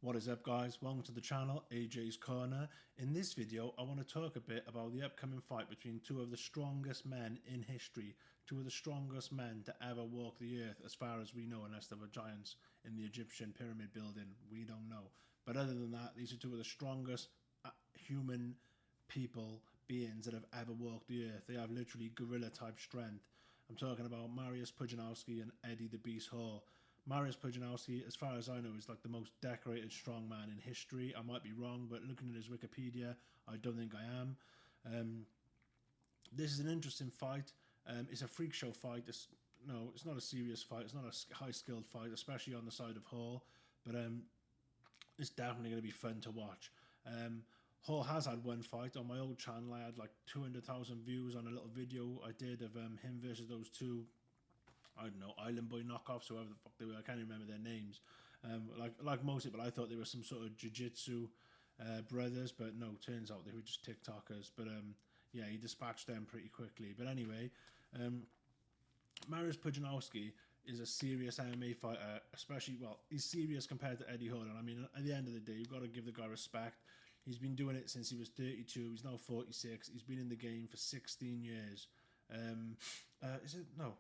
What is up, guys? Welcome to the channel, AJ's Corner. In this video, I want to talk a bit about the upcoming fight between two of the strongest men in history, two of the strongest men to ever walk the earth, as far as we know, unless there were giants in the Egyptian pyramid building. We don't know. But other than that, these are two of the strongest human beings that have ever walked the earth. They have literally gorilla-type strength. I'm talking about Mariusz Pudzianowski and Eddie the Beast Hall. Mariusz Pudzianowski, as far as I know, is like the most decorated strongman in history. I might be wrong, but looking at his Wikipedia, I don't think I am. This is an interesting fight. It's a freak show fight. It's not a serious fight. It's not a high-skilled fight, especially on the side of Hall. But it's definitely going to be fun to watch. Hall has had one fight on my old channel. I had like 200,000 views on a little video I did of him versus those two, I don't know, Island Boy knockoffs, whoever the fuck they were. I can't even remember their names. Like most people, I thought they were some sort of jiu-jitsu brothers, but no, turns out they were just TikTokers. But yeah, he dispatched them pretty quickly. But anyway, Mariusz Pudzianowski is a serious MMA fighter, especially, well, he's serious compared to Eddie Hall. And I mean, at the end of the day, you've got to give the guy respect. He's been doing it since he was 32. He's now 46. He's been in the game for 16 years. Is it? No.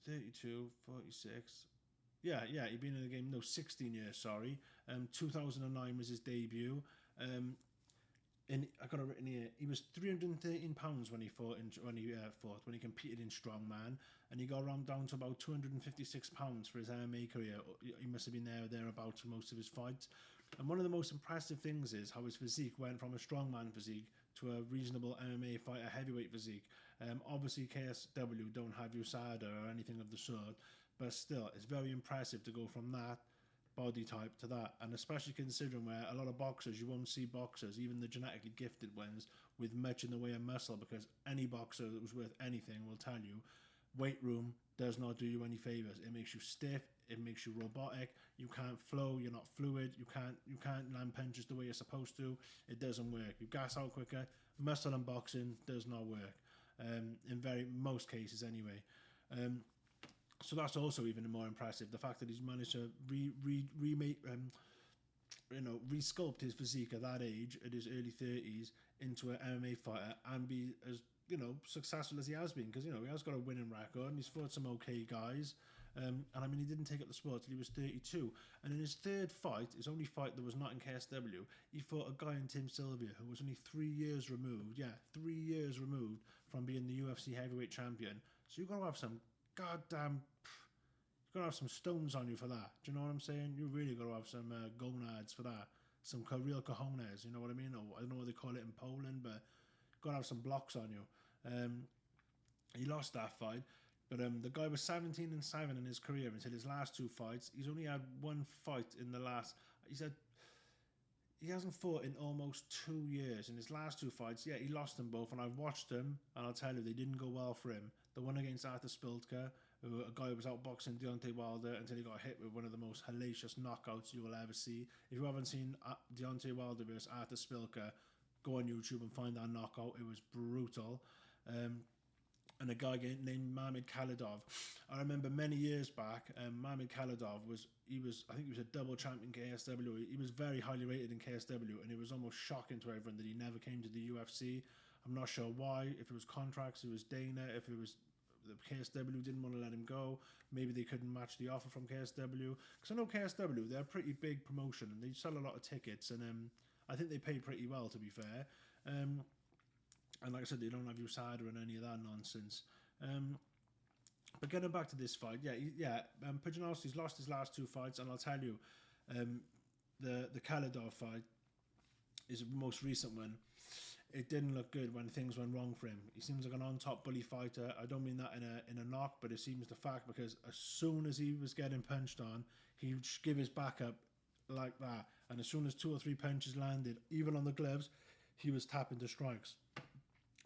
32, 46. Yeah, he'd been in the game, 16 years, sorry. 2009 was his debut. And I got it written here. He was 313 pounds when he competed in strongman, and he got around down to about 256 pounds for his MMA career. He must have been thereabouts for most of his fights. And one of the most impressive things is how his physique went from a strongman physique to a reasonable MMA fighter heavyweight physique. Obviously, KSW don't have USADA or anything of the sort, but still, it's very impressive to go from that body type to that, and especially considering where a lot of boxers, you won't see boxers, even the genetically gifted ones, with much in the way of muscle, because any boxer that was worth anything will tell you weight room does not do you any favors. It makes you stiff, it makes you robotic, you can't flow, you're not fluid, you can't land punches the way you're supposed to. It doesn't work. You gas out quicker. Muscle and boxing does not work, in most cases anyway. So that's also even more impressive. The fact that he's managed to resculpt his physique at that age, at his early 30s, into an MMA fighter and be as successful as he has been, because he has got a winning record and he's fought some okay guys. And I mean, he didn't take up the sport till he was 32. And in his third fight, his only fight that was not in KSW, he fought a guy in Tim Sylvia who was only 3 years removed. Yeah, 3 years removed from being the UFC heavyweight champion. So you've got to have some goddamn, you've got to have some stones on you for that. Do you know what I'm saying? You really got to have some gonads for that. Some real cojones, you know what I mean? Or I don't know what they call it in Poland, but got to have some blocks on you. He lost that fight, but the guy was 17-7 in his career until his last two fights. He's only had one fight in the last. He said he hasn't fought in almost 2 years. In his last two fights, yeah, he lost them both, and I've watched them, and I'll tell you, they didn't go well for him. The one against Artur Spilka, a guy who was outboxing Deontay Wilder until he got hit with one of the most hellacious knockouts you will ever see. If you haven't seen Deontay Wilder versus Artur Spilka, go on YouTube and find that knockout. It was brutal. And a guy named Mamed Khalidov. I remember many years back, Mamed Khalidov I think he was a double champion KSW. He was very highly rated in KSW, and it was almost shocking to everyone that he never came to the UFC. I'm not sure why. If it was contracts, it was Dana. If it was the KSW didn't want to let him go, maybe they couldn't match the offer from KSW. Because I know KSW, they're a pretty big promotion, and they sell a lot of tickets, and I think they pay pretty well, to be fair. And like I said, they don't have USADA and any of that nonsense. But getting back to this fight, Pudzianowski's lost his last two fights, and I'll tell you, the Khalidov fight is the most recent one. It didn't look good when things went wrong for him. He seems like an on-top bully fighter. I don't mean that in a knock, but it seems the fact, because as soon as he was getting punched on, he would give his back up like that, and as soon as 2 or 3 punches landed, even on the gloves, he was tapping to strikes,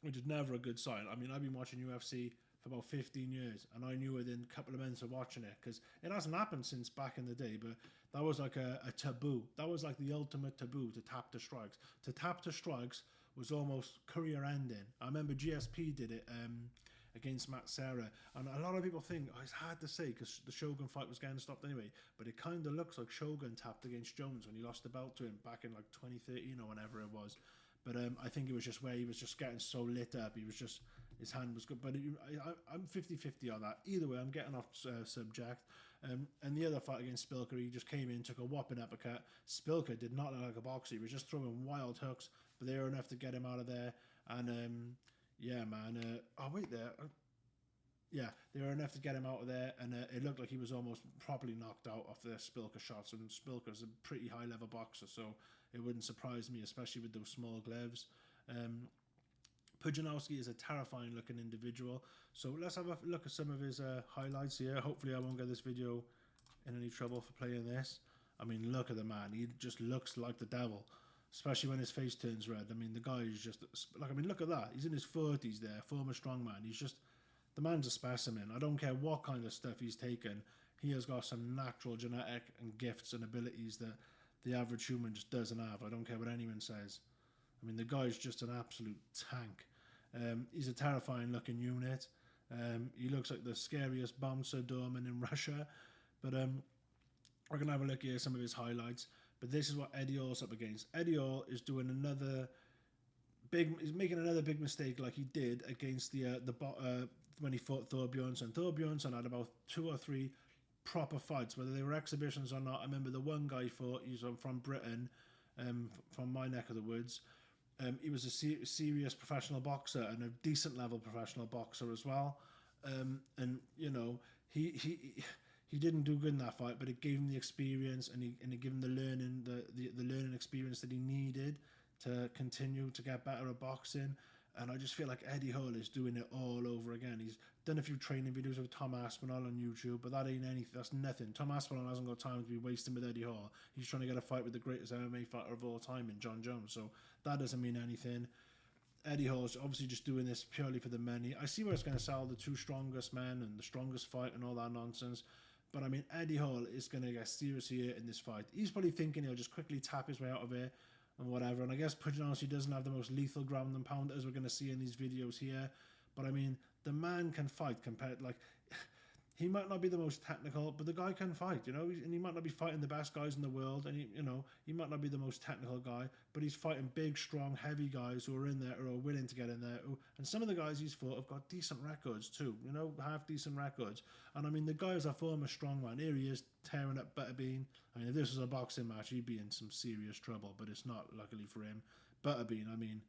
which is never a good sign. I mean, I've been watching UFC for about 15 years, and I knew within a couple of minutes of watching it, because it hasn't happened since back in the day, but that was like a taboo. That was like the ultimate taboo, to tap to strikes. To tap to strikes was almost career ending. I remember GSP did it against Matt Serra. And a lot of people think, oh, it's hard to say because the Shogun fight was getting stopped anyway, but it kind of looks like Shogun tapped against Jones when he lost the belt to him back in like 2013 or whenever it was. But I think it was just where he was just getting so lit up. He was just, his hand was good. But I'm 50-50 on that. Either way, I'm getting off subject. And the other fight against Spilker, he just came in, took a whopping uppercut. Spilker did not look like a boxer. He was just throwing wild hooks, but they were enough to get him out of there. And yeah, man. Oh, wait there. Yeah, they were enough to get him out of there, and it looked like he was almost properly knocked out off the Spilker shots. And Spilker's a pretty high-level boxer, so it wouldn't surprise me, especially with those small gloves. Pudzianowski is a terrifying-looking individual. So let's have a look at some of his highlights here. Hopefully I won't get this video in any trouble for playing this. I mean, look at the man. He just looks like the devil, especially when his face turns red. I mean, the guy is just... like, I mean, look at that. He's in his 40s there, former strongman. He's just... the man's a specimen. I don't care what kind of stuff he's taken. He has got some natural genetic and gifts and abilities that the average human just doesn't have. I don't care what anyone says. I mean, the guy's just an absolute tank. He's a terrifying looking unit. He looks like the scariest bouncer doorman in Russia. But we're going to have a look here at some of his highlights. But this is what Eddie Hall's up against. Eddie Hall is doing another he's making another big mistake like he did against when he fought Thor Bjornsson. Thor Bjornsson had about 2 or 3 proper fights, whether they were exhibitions or not. I remember the one guy he fought, he's from Britain, from my neck of the woods. He was a serious professional boxer and a decent level professional boxer as well. And you know, he didn't do good in that fight, but it gave him the experience and it gave him the learning experience that he needed to continue to get better at boxing. And I just feel like Eddie Hall is doing it all over again. He's done a few training videos with Tom Aspinall on YouTube, but that ain't anything. That's nothing. Tom Aspinall hasn't got time to be wasting with Eddie Hall. He's trying to get a fight with the greatest MMA fighter of all time in John Jones, so that doesn't mean anything. Eddie Hall's obviously just doing this purely for the money. I see where it's going to sell the 2 strongest men and the strongest fight and all that nonsense, but I mean, Eddie Hall is going to get serious here in this fight. He's probably thinking he'll just quickly tap his way out of it and whatever. And I guess Pudzianowski doesn't have the most lethal ground and pound as we're going to see in these videos here. But I mean, the man can fight compared, like, he might not be the most technical, but the guy can fight, you know, and he might not be fighting the best guys in the world, and he might not be the most technical guy, but he's fighting big, strong, heavy guys who are in there, or are willing to get in there, and some of the guys he's fought have got decent records too, you know, half decent records. And I mean, the guy is a former strongman. Here he is tearing up Butterbean. I mean, if this was a boxing match, he'd be in some serious trouble, but it's not, luckily for him. Butterbean, I mean,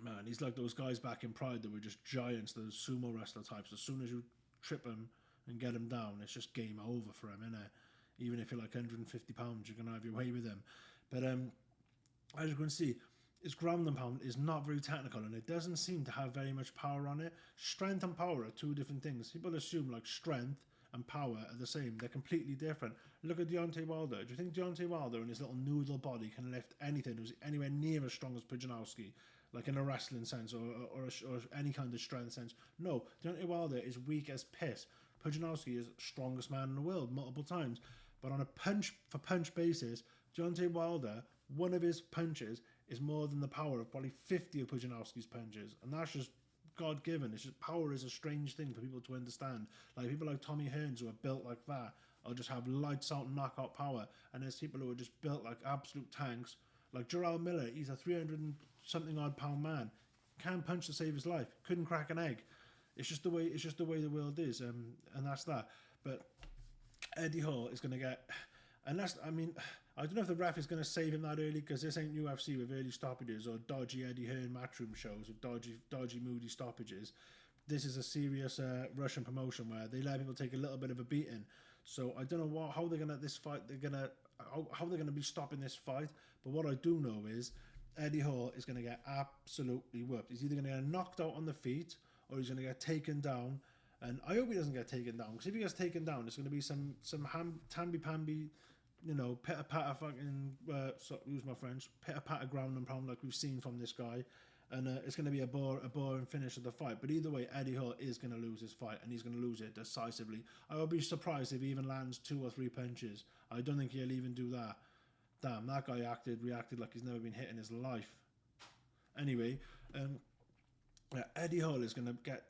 man, he's like those guys back in Pride that were just giants, those sumo wrestler types. As soon as you trip him and get him down, it's just game over for him, innit? Even if you're like 150 pounds, you're going to have your way with him. But as you can see, his ground and pound is not very technical, and it doesn't seem to have very much power on it. Strength and power are 2 different things. People assume like strength and power are the same. They're completely different. Look at Deontay Wilder. Do you think Deontay Wilder in his little noodle body can lift anything who's anywhere near as strong as Pudzianowski? Like in a wrestling sense or any kind of strength sense? No, Deontay Wilder is weak as piss. Pudzianowski is the strongest man in the world multiple times. But on a punch-for-punch basis, Deontay Wilder, one of his punches is more than the power of probably 50 of Pudzianowski's punches. And that's just God-given. It's just, power is a strange thing for people to understand. Like people like Tommy Hearns who are built like that, or just have lights-out knockout power. And there's people who are just built like absolute tanks. Like Jarrell Miller, he's a 300-something odd pound man. Can't punch to save his life. Couldn't crack an egg. It's just the way the world is, and that's that. But Eddie Hall is going to get, unless, I mean, I don't know if the ref is going to save him that early, because this ain't UFC with early stoppages or dodgy Eddie Hearn matchroom shows with dodgy moody stoppages. This is a serious Russian promotion where they let people take a little bit of a beating. So I don't know how they're gonna how they're gonna be stopping this fight. But what I do know is Eddie Hall is gonna get absolutely whooped. He's either gonna get knocked out on the feet or he's gonna get taken down. And I hope he doesn't get taken down, because if he gets taken down, it's gonna be some tamby-pamby, you know, pitter-patter fucking, use my French, pitter-patter ground and pound like we've seen from this guy. And it's going to be a boring finish of the fight. But either way, Eddie Hall is going to lose this fight, and he's going to lose it decisively. I would be surprised if he even lands 2 or 3 punches. I don't think he'll even do that. Damn, that guy reacted like he's never been hit in his life. Anyway, Eddie Hall is going to get.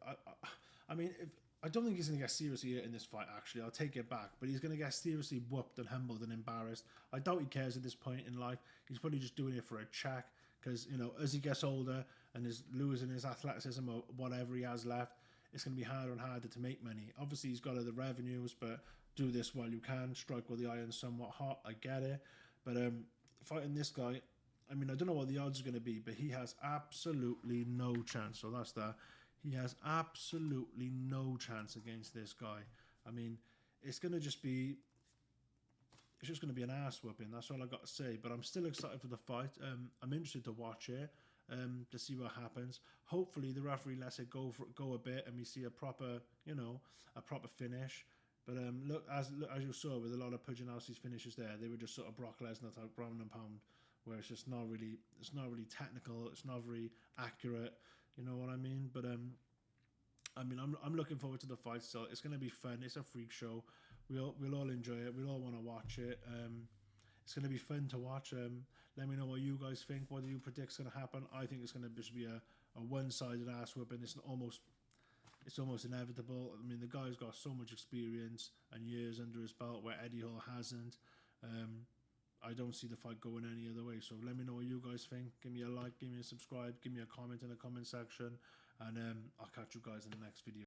I, I, I mean, I don't think he's going to get seriously hurt in this fight. Actually, I'll take it back. But he's going to get seriously whooped and humbled and embarrassed. I doubt he cares at this point in life. He's probably just doing it for a check. Because as he gets older and is losing his athleticism or whatever he has left, it's going to be harder and harder to make money. Obviously, he's got other revenues, but do this while you can. Strike while the iron's somewhat hot. I get it. But fighting this guy, I mean, I don't know what the odds are going to be, but he has absolutely no chance. So that's that. He has absolutely no chance against this guy. I mean, it's going to just be. It's just going to be an ass whooping. That's all I got to say. But I'm still excited for the fight. I'm interested to watch it, to see what happens. Hopefully, the referee lets it go a bit, and we see a proper, a proper finish. But look, as you saw with a lot of Puginelsi's finishes there, they were just sort of Brock Lesnar type ground and pound, where it's not really technical, it's not very accurate. You know what I mean? But I'm looking forward to the fight. So it's going to be fun. It's a freak show. We'll all enjoy it. We'll all want to watch it. It's going to be fun to watch. Let me know what you guys think. What do you predict is going to happen? I think it's going to just be a one-sided ass whooping. It's almost inevitable. I mean, the guy's got so much experience and years under his belt where Eddie Hall hasn't. I don't see the fight going any other way. So let me know what you guys think. Give me a like, give me a subscribe, give me a comment in the comment section, and I'll catch you guys in the next video.